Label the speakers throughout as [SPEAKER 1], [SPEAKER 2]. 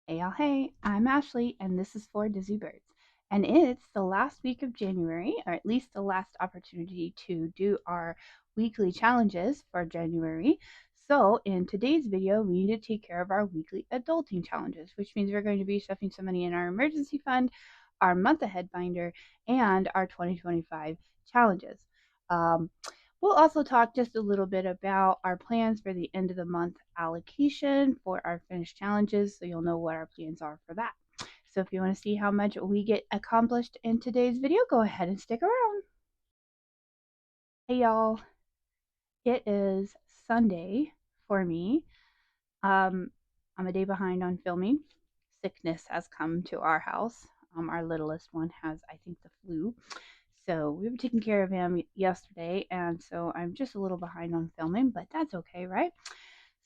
[SPEAKER 1] Hey, y'all, hey, I'm Ashley, and this is for Dizzy Birds. And it's the last week of January, or at least the last opportunity to do our weekly challenges for January. So, in today's video, we need to take care of our weekly adulting challenges, which means we're going to be stuffing some money in our emergency fund, our month ahead binder, and our 2025 challenges. Um, We'll also talk just a little bit about our plans for the end of the month allocation for our finished challenges, so you'll know what our plans are for that. So if you want to see how much we get accomplished in today's video, go ahead and stick around. Hey y'all, it is Sunday for me. I'm a day behind on filming. Sickness has come to our house. Our littlest one has, I think, the flu. So we were taking care of him yesterday, and so I'm just a little behind on filming, but that's okay, right?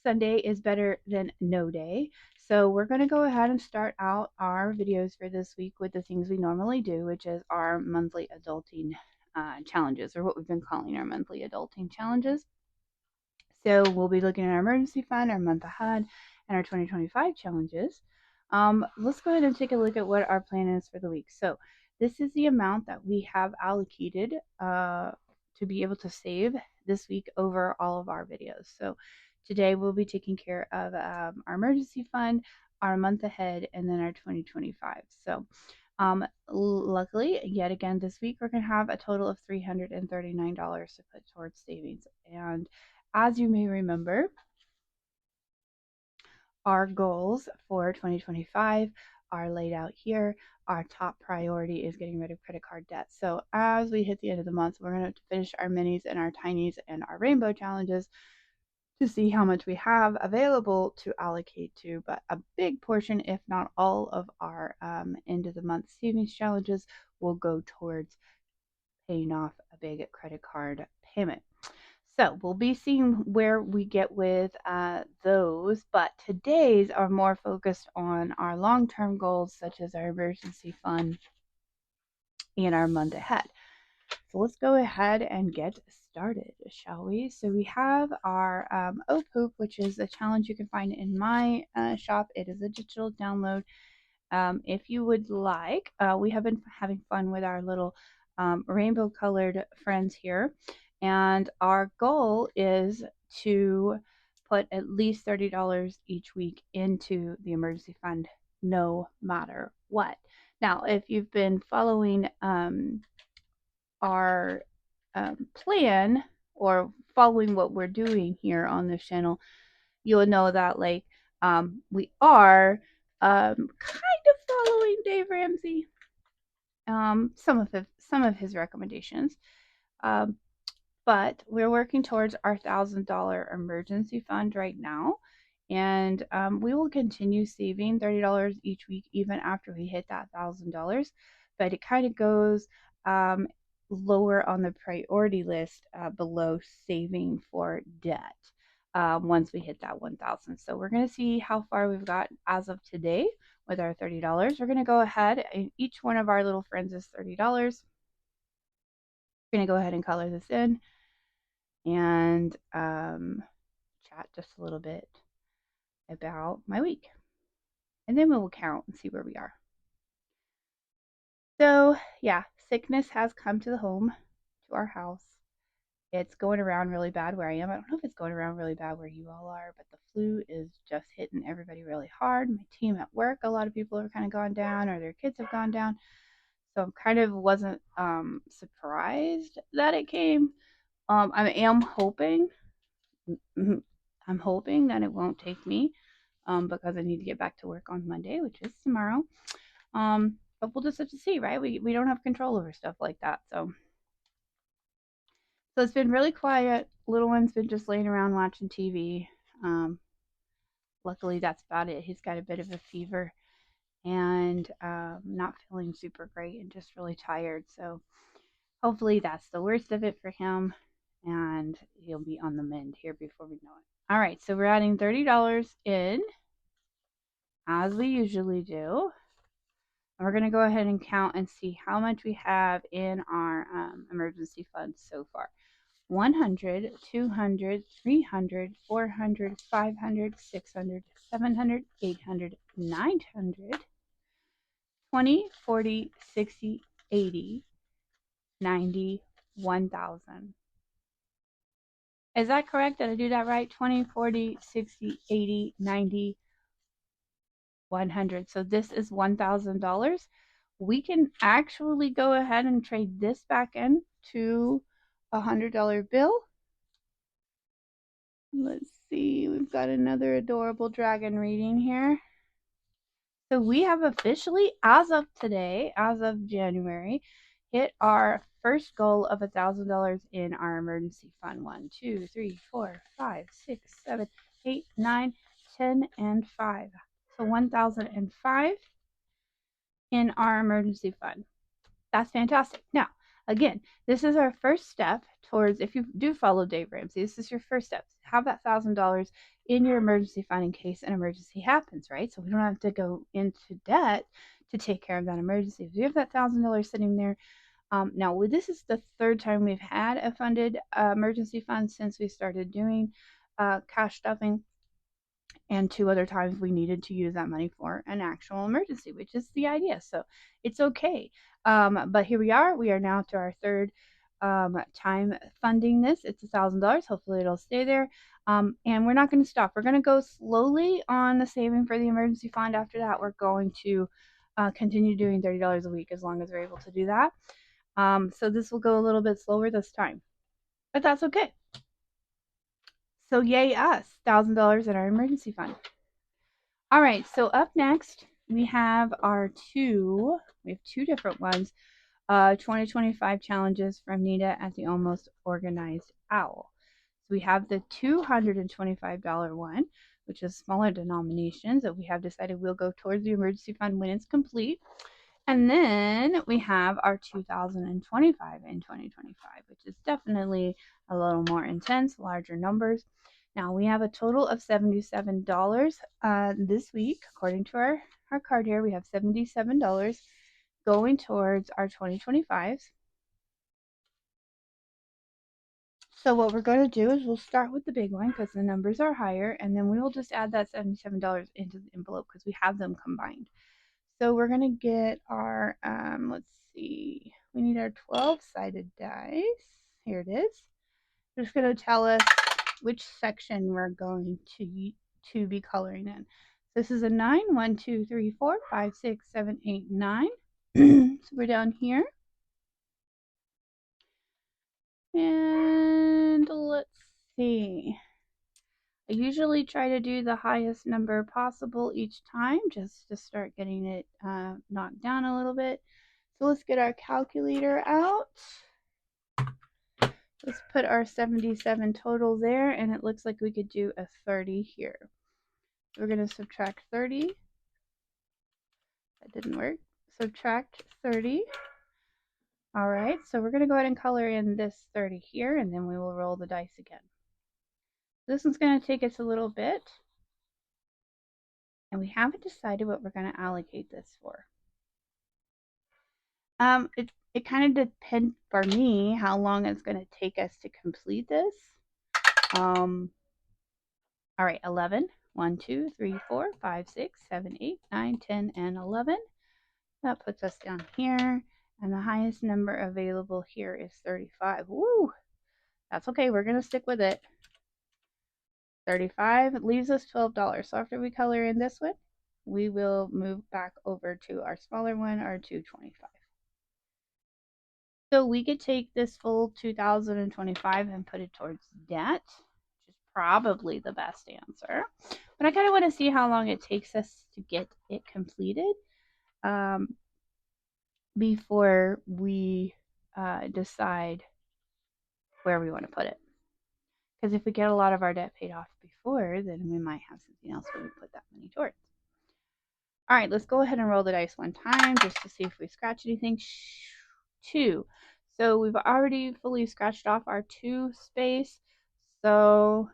[SPEAKER 1] Sunday is better than no day. So we're going to go ahead and start out our videos for this week with the things we normally do, which is our monthly adulting challenges, or what we've been calling our monthly adulting challenges. So we'll be looking at our emergency fund, our month ahead, and our 2025 challenges. Let's go ahead and take a look at what our plan is for the week. So this is the amount that we have allocated to be able to save this week over all of our videos. So today we'll be taking care of our emergency fund, our month ahead, and then our 2025. So luckily, yet again this week, we're going to have a total of $339 to put towards savings. And as you may remember, our goals for 2025 are laid out here. Our top priority is getting rid of credit card debt. So as we hit the end of the month, we're going to finish our minis and our tinies and our rainbow challenges to see how much we have available to allocate to. But a big portion, if not all, of our end of the month savings challenges will go towards paying off a big credit card payment. So we'll be seeing where we get with those, but today's are more focused on our long-term goals, such as our emergency fund and our month ahead. So let's go ahead and get started, shall we? So we have our Poop, which is a challenge you can find in my shop. It is a digital download. If you would like, we have been having fun with our little rainbow colored friends here. And our goal is to put at least $30 each week into the emergency fund, no matter what. Now, if you've been following our plan or following what we're doing here on this channel, you'll know that we are kind of following Dave Ramsey, some of his recommendations, um, but we're working towards our $1,000 emergency fund right now, and we will continue saving $30 each week even after we hit that $1,000. But it kind of goes lower on the priority list below saving for debt once we hit that 1,000. So we're going to see how far we've got as of today with our $30. We're going to go ahead and each one of our little friends is $30. We're going to go ahead and color this in and chat just a little bit about my week. And then we will count and see where we are. So, yeah, sickness has come to the home, to our house. It's going around really bad where I am. I don't know if it's going around really bad where you all are, but the flu is just hitting everybody really hard. My team at work, a lot of people have kind of gone down or their kids have gone down. So I kind of wasn't surprised that it came. I am hoping, I'm hoping that it won't take me because I need to get back to work on Monday, which is tomorrow. But we'll just have to see, right? We don't have control over stuff like that. So it's been really quiet. Little one's been just laying around watching TV. Luckily, that's about it. He's got a bit of a fever and not feeling super great and just really tired. So hopefully that's the worst of it for him and he'll be on the mend here before we know it. All right, so we're adding $30 in as we usually do. And we're going to go ahead and count and see how much we have in our emergency fund so far. 100, 200, 300, 400, 500, 600, 700, 800, 900, 20, 40, 60, 80, 90, 1000. Is that correct? Did I do that right? 20, 40, 60, 80, 90, 100. So this is $1,000. We can actually go ahead and trade this back in to a $100 bill. Let's see, we've got another adorable dragon reading here. So we have officially, as of today, as of January, hit our first goal of $1,000 in our emergency fund. 1, 2, 3, 4, 5, 6, 7, 8, 9, 10, and 5. So 1,005 in our emergency fund. That's fantastic. Now, again, this is our first step towards, if you do follow Dave Ramsey, this is your first step. Have that $1,000 in your emergency fund in case an emergency happens, right? So we don't have to go into debt to take care of that emergency. If you have that $1,000 sitting there, now this is the third time we've had a funded emergency fund since we started doing cash stuffing. And 2 other times we needed to use that money for an actual emergency, which is the idea. So it's okay. But here we are. We are now to our third time funding this. It's $1,000. Hopefully it'll stay there. And we're not going to stop. We're going to go slowly on the saving for the emergency fund. After that, we're going to continue doing $30 a week as long as we're able to do that. So this will go a little bit slower this time, but that's okay. So yay us, $1,000 in our emergency fund. All right, so up next we have two different ones. 2025 challenges from Nita at the Almost Organized Owl. So we have the $225 one, which is smaller denominations that we have decided we'll go towards the emergency fund when it's complete. And then we have our 2025 in 2025, which is definitely a little more intense, larger numbers. Now we have a total of $77 this week. According to our card here, we have $77 going towards our 2025s. So what we're going to do is we'll start with the big one because the numbers are higher, and then we will just add that $77 into the envelope because we have them combined. So we're going to get our, let's see, we need our 12-sided dice. Here it is. It's going to tell us which section we're going to be coloring in. This is a 9, 1, 2, 3, 4, 5, 6, 7, 8, 9. So we're down here. And let's see. I usually try to do the highest number possible each time just to start getting it knocked down a little bit. So let's get our calculator out. Let's put our 77 total there, and it looks like we could do a 30 here. We're going to subtract 30. That didn't work. Subtract 30. All right, so we're going to go ahead and color in this 30 here, and then we will roll the dice again. This one's going to take us a little bit, and we haven't decided what we're going to allocate this for. It kind of depends for me how long it's going to take us to complete this. All right, 11. 1, 2, 3, 4, 5, 6, 7, 8, 9, 10, and 11. That puts us down here, and the highest number available here is 35. Woo! That's okay. We're going to stick with it. 35 leaves us $12. So after we color in this one, we will move back over to our smaller one, our 225. So we could take this full 2025 and put it towards debt, which is probably the best answer. But I kind of want to see how long it takes us to get it completed before we decide where we want to put it. Because if we get a lot of our debt paid off before, then we might have something else where we put that money towards. All right, let's go ahead and roll the dice one time just to see if we scratch anything. 2. So we've already fully scratched off our 2 space. So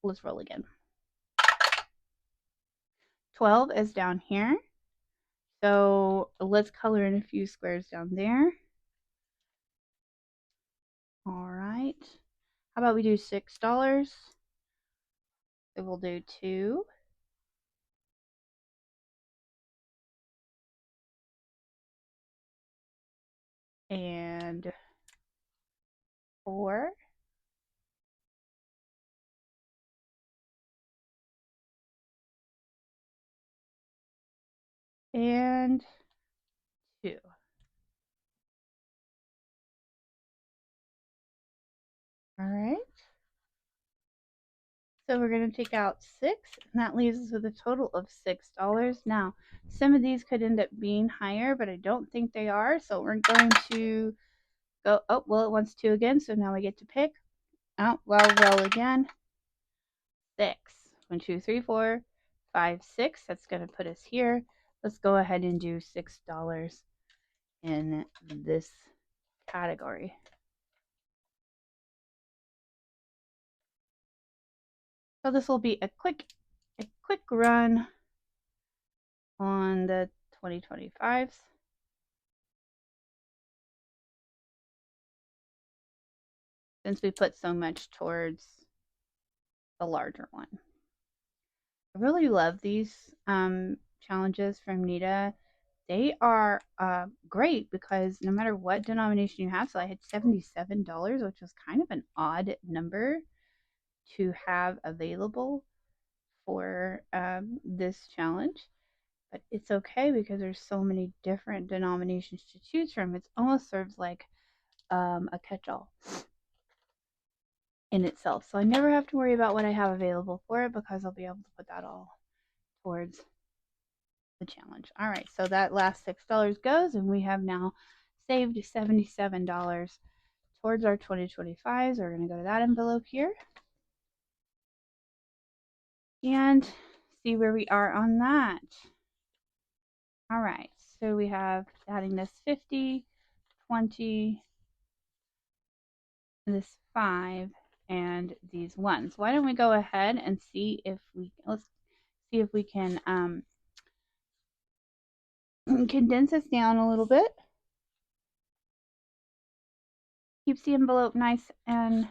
[SPEAKER 1] let's roll again. 12 is down here. So let's color in a few squares down there. All right. How about we do $6? So we'll do 2, and 4 and 2. All right. So we're going to take out 6, and that leaves us with a total of $6. Now, some of these could end up being higher, but I don't think they are. So we're going to go, oh, well, it wants 2 again, so now we get to pick. Oh, well, roll again. 6. 1, 2, 3, 4, 5, 6. That's going to put us here. Let's go ahead and do $6 in this category. So this will be a quick run on the 2025s. Since we put so much towards the larger one. I really love these challenges from Nita. They are great because no matter what denomination you have, so I had $77, which was kind of an odd number to have available for this challenge. But it's okay because there's so many different denominations to choose from. It almost serves like a catch-all in itself. So I never have to worry about what I have available for it because I'll be able to put that all towards the challenge. All right, so that last $6 goes, and we have now saved $77 towards our 2025s. We're going to go to that envelope here and see where we are on that. All right, so we have adding this 50, 20, this 5, and these 1s. Why don't we go ahead and see if let's see if we can condense this down a little bit. Keeps the envelope nice and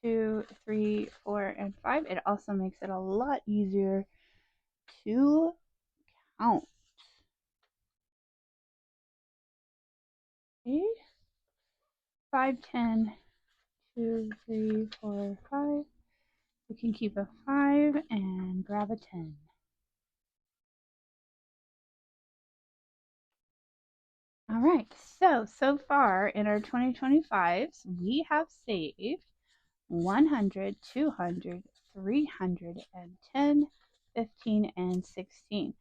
[SPEAKER 1] 2, 3, 4, and 5. It also makes it a lot easier to count. Okay. 5, 10, 2, 3, 4, 5. We can keep a 5 and grab a 10. All right, so far in our 2025s, we have saved 100, 200, 310, 15, and 16.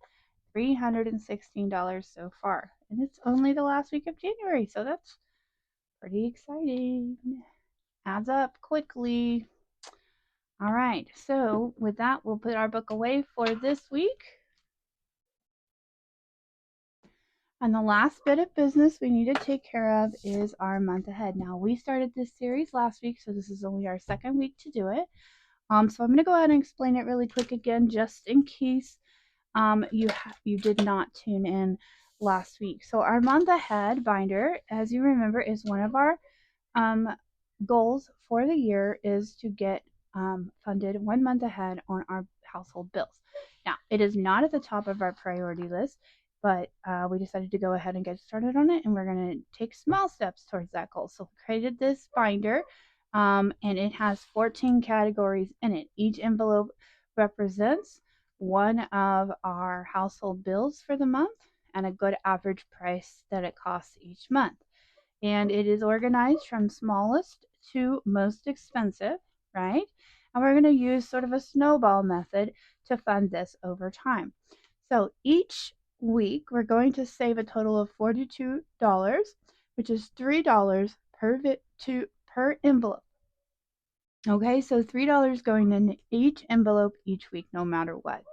[SPEAKER 1] $316 so far. And it's only the last week of January, so that's pretty exciting. Adds up quickly. All right, so with that, we'll put our book away for this week. And the last bit of business we need to take care of is our month ahead. Now, we started this series last week, so this is only our second week to do it. So I'm going to go ahead and explain it really quick again, just in case you did not tune in last week. So our month ahead binder, as you remember, is one of our goals for the year is to get funded 1 month ahead on our household bills. Now, it is not at the top of our priority list, but we decided to go ahead and get started on it, and we're going to take small steps towards that goal. So we created this binder, and it has 14 categories in it. Each envelope represents one of our household bills for the month and a good average price that it costs each month. And it is organized from smallest to most expensive, right? And we're going to use sort of a snowball method to fund this over time. So each week, we're going to save a total of $42, which is $3 per envelope. Okay, so $3 going in each envelope each week, no matter what.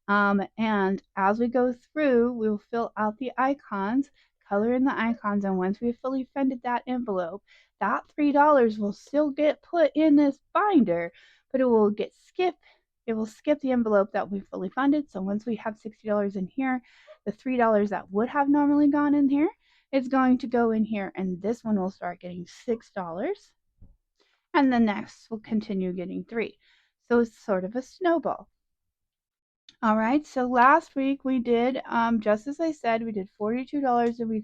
[SPEAKER 1] And as we go through, we'll fill out the icons, color in the icons, and once we've fully funded that envelope, that $3 will still get put in this binder, but it will skip the envelope that we fully funded. So once we have $60 in here, the $3 that would have normally gone in here is going to go in here, and this one will start getting $6, and the next will continue getting 3. So it's sort of a snowball. All right, so last week we did, just as I said, we did $42 and we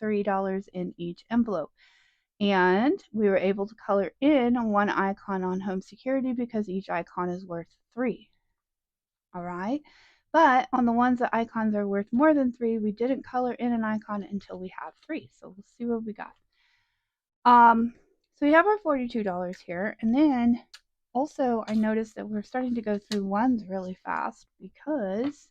[SPEAKER 1] $3 in each envelope. And we were able to color in one icon on home security because each icon is worth 3. All right. But on the ones that icons are worth more than 3, we didn't color in an icon until we have 3. So we'll see what we got. So we have our $42 here. And then also I noticed that we're starting to go through ones really fast because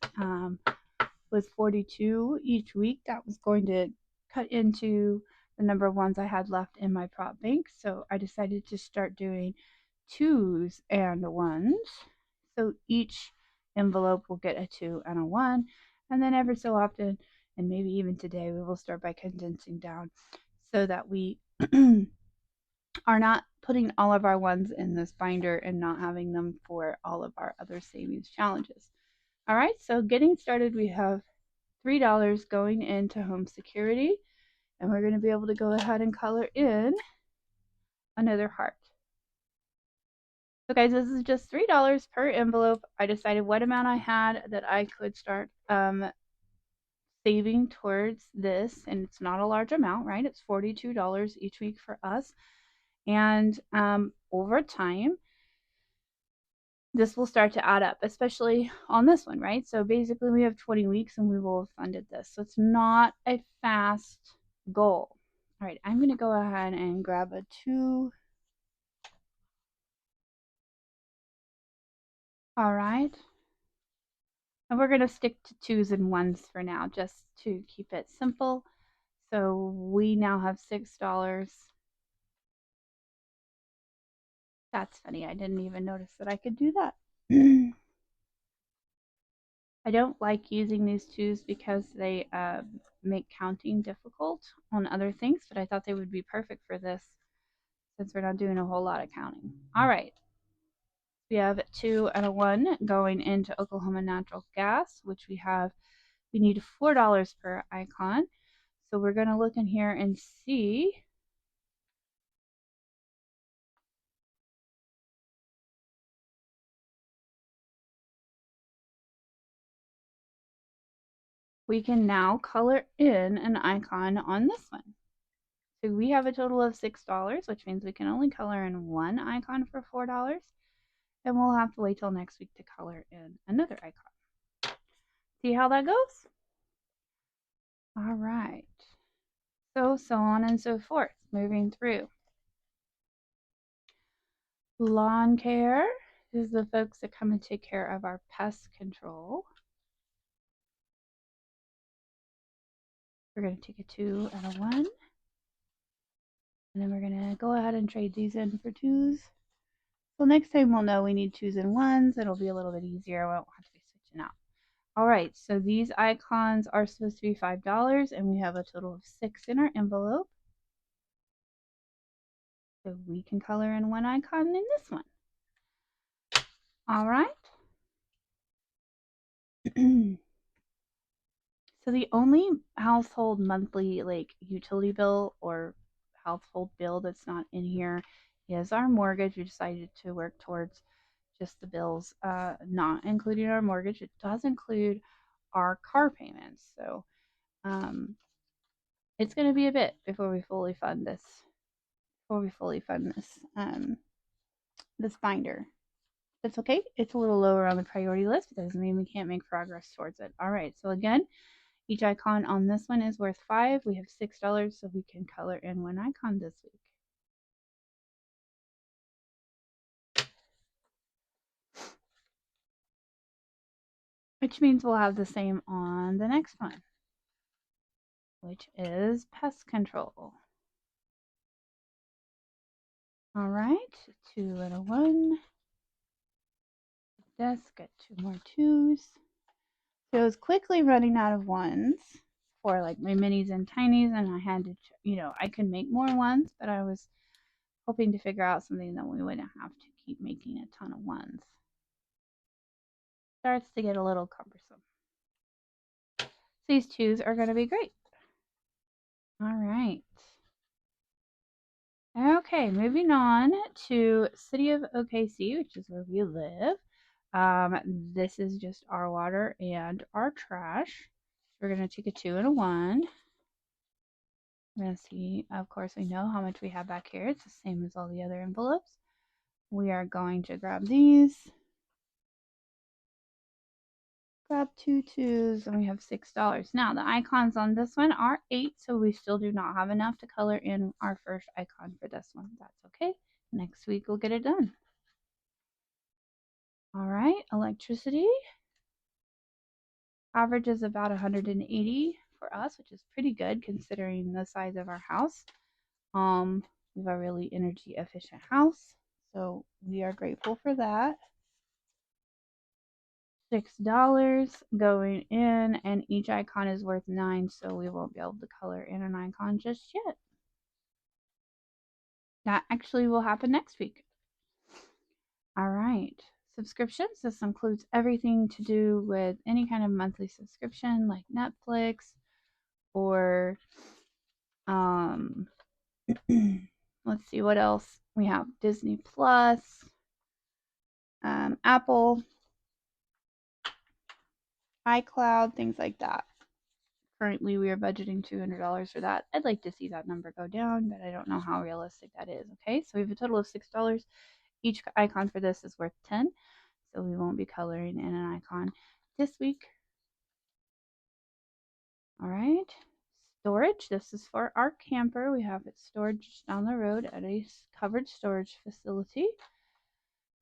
[SPEAKER 1] with 42 each week, that was going to cut into the number of ones I had left in my prop bank. So I decided to start doing 2s and 1s. So each envelope will get a 2 and a 1. And then every so often, and maybe even today, we will start by condensing down so that we are not putting all of our ones in this binder and not having them for all of our other savings challenges. All right, so getting started, we have $3 going into home security, and we're going to be able to go ahead and color in another heart. So guys, this is just $3 per envelope. I decided what amount I had that I could start saving towards this, and it's not a large amount, right? It's $42 each week for us, and over time this will start to add up, especially on this one, right? So basically we have 20 weeks and we will have funded this. So it's not a fast goal. All right, I'm going to go ahead and grab a 2. All right. And we're going to stick to 2s and 1s for now, just to keep it simple. So we now have $6. That's funny. I didn't even notice that I could do that. I don't like using these 2s because they make counting difficult on other things, but I thought they would be perfect for this since we're not doing a whole lot of counting. All right. We have 2 and a 1 going into Oklahoma Natural Gas, which we need $4 per icon. So we're going to look in here and see we can now color in an icon on this one. So we have a total of $6, which means we can only color in one icon for $4. And we'll have to wait till next week to color in another icon. See how that goes? All right. So on and so forth, moving through. Lawn care is the folks that come and take care of our pest control. We're going to take a 2 and a 1. And then we're going to go ahead and trade these in for 2s. So next time we'll know we need 2s and 1s. It'll be a little bit easier. We won't have to be switching out. All right, so these icons are supposed to be $5, and we have a total of 6 in our envelope. So we can color in one icon in this one. All right. So the only household monthly utility bill or household bill that's not in here is our mortgage. We decided to work towards just the bills, not including our mortgage. It does include our car payments. So it's going to be a bit before we fully fund this. This binder. That's okay. It's a little lower on the priority list, but that doesn't mean we can't make progress towards it. All right. So again, each icon on this one is worth 5. We have $6, so we can color in one icon this week. Which means we'll have the same on the next one, which is pest control. All right, 2 and a 1. Desk, get 2 more 2s. So I was quickly running out of 1s for like my minis and tinies, and I had to, I could make more 1s, but I was hoping to figure out something that we wouldn't have to keep making a ton of 1s. Starts to get a little cumbersome. So these 2s are going to be great. All right. Okay, moving on to City of OKC, which is where we live. This is just our water and our trash. We're going to take a 2 and a 1. We're going to see, of course, we know how much we have back here. It's the same as all the other envelopes. We are going to grab these. Grab 2 2s, and we have $6. Now, the icons on this one are 8, so we still do not have enough to color in our first icon for this one. That's okay. Next week, we'll get it done. All right, electricity. Average is about 180 for us, which is pretty good considering the size of our house. We have a really energy efficient house, so we are grateful for that. $6 going in, and each icon is worth 9, so we won't be able to color in an icon just yet. That actually will happen next week. All right. Subscriptions. This includes everything to do with any kind of monthly subscription like Netflix or let's see what else. We have Disney Plus, Apple, iCloud, things like that. Currently, we are budgeting $200 for that. I'd like to see that number go down, but I don't know how realistic that is. Okay, so we have a total of $6. Each icon for this is worth 10, so we won't be coloring in an icon this week. All right, storage. This is for our camper. We have it stored just down the road at a covered storage facility.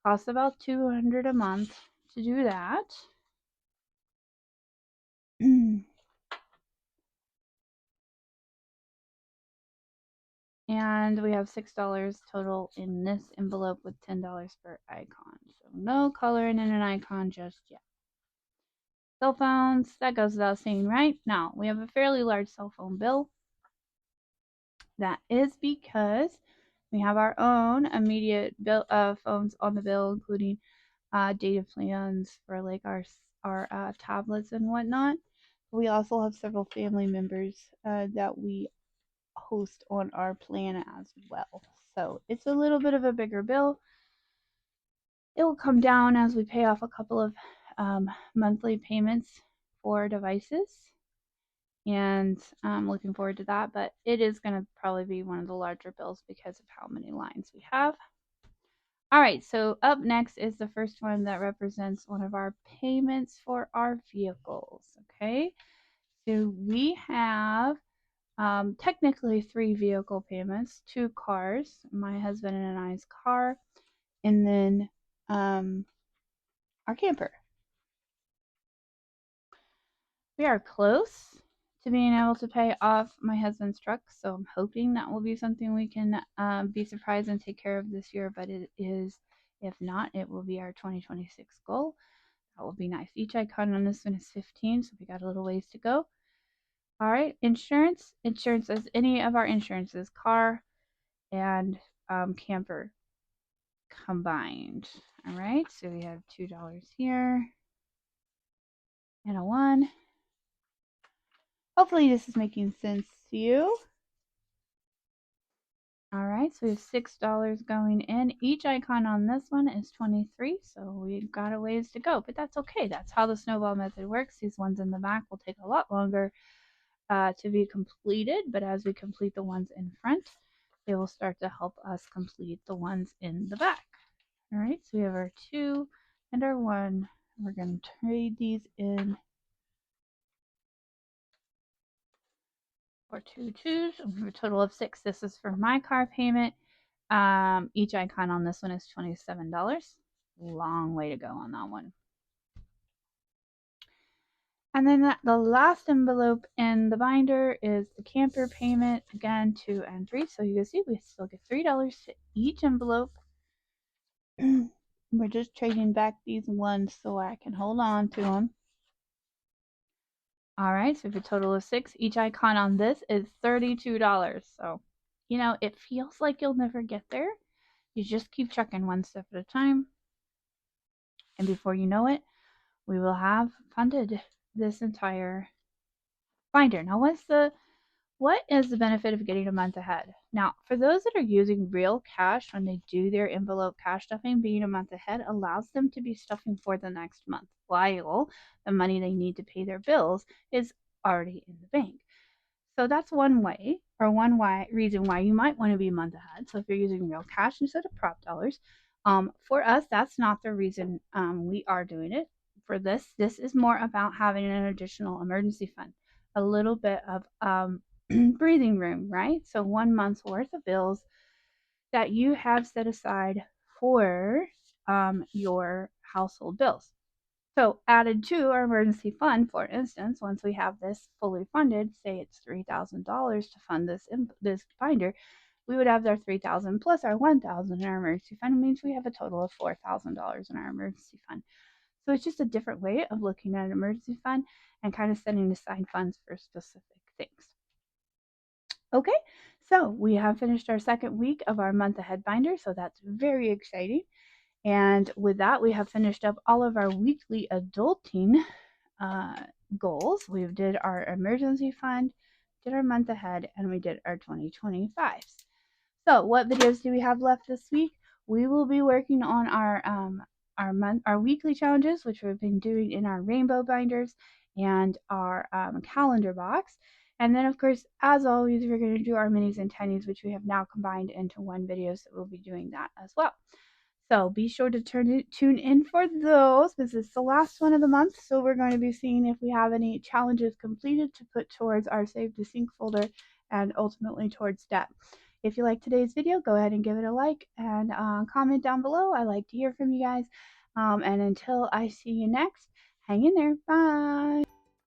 [SPEAKER 1] Costs about $200 a month to do that. And we have $6 total in this envelope with $10 per icon. So no coloring in an icon just yet. Cell phones, that goes without saying, right? Now, we have a fairly large cell phone bill. That is because we have our own immediate bill, phones on the bill, including data plans for like our tablets and whatnot. We also have several family members that we host on our plan as well. So it's a little bit of a bigger bill. It will come down as we pay off a couple of monthly payments for devices. And I'm looking forward to that, but it is going to probably be one of the larger bills because of how many lines we have. All right, so up next is the first one that represents one of our payments for our vehicles, okay? So we have technically 3 vehicle payments, 2 cars, my husband and I's car, and then our camper. We are close to being able to pay off my husband's truck, so I'm hoping that will be something we can be surprised and take care of this year, but it is, if not, it will be our 2026 goal. That will be nice. Each icon on this one is 15, so we got a little ways to go. All right, insurance. Insurance is any of our insurances, car and camper combined. All right, so we have $2 here and a 1. Hopefully this is making sense to you. All right, so we have $6 going in. Each icon on this one is 23, so we've got a ways to go, but that's okay. That's how the snowball method works. These ones in the back will take a lot longer to be completed, but as we complete the ones in front, they will start to help us complete the ones in the back. All right, so we have our 2 and our 1. We're going to trade these in for 2 2s. We have a total of 6. This is for my car payment. Each icon on this one is $27. Long way to go on that one. And then the last envelope in the binder is the camper payment. Again, 2 and 3. So you can see we still get $3 to each envelope. We're just trading back these ones so I can hold on to them. All right, so for a total of 6, each icon on this is $32. So, you know, it feels like you'll never get there. You just keep trucking one step at a time. And before you know it, we will have funded this entire binder. Now, what is the benefit of getting a month ahead? Now, for those that are using real cash when they do their envelope cash stuffing, being a month ahead allows them to be stuffing for the next month while the money they need to pay their bills is already in the bank. So that's one way or one reason why you might want to be a month ahead. So if you're using real cash instead of prop dollars, for us, that's not the reason we are doing it. For this is more about having an additional emergency fund, a little bit of breathing room, right? So 1 month's worth of bills that you have set aside for your household bills. So, added to our emergency fund, for instance, once we have this fully funded, say it's $3,000 to fund this binder, we would have our 3,000 plus our 1,000 in our emergency fund. It means we have a total of $4,000 in our emergency fund. So it's just a different way of looking at an emergency fund and kind of setting aside funds for specific things. Okay, so we have finished our second week of our month ahead binder, so that's very exciting. And with that, we have finished up all of our weekly adulting uh, goals. We did our emergency fund, did our month ahead, and we did our 2025s. So, what videos do we have left this week? We will be working on our weekly challenges, which we've been doing in our rainbow binders and our calendar box. And then, of course, as always, we're going to do our minis and tennies, which we have now combined into one video, so we'll be doing that as well. So be sure to tune in for those. This is the last one of the month, so we're going to be seeing if we have any challenges completed to put towards our Save to Sync folder and ultimately towards STEP. If you like today's video, go ahead and give it a like and comment down below. I like to hear from you guys. And until I see you next, hang in there. Bye.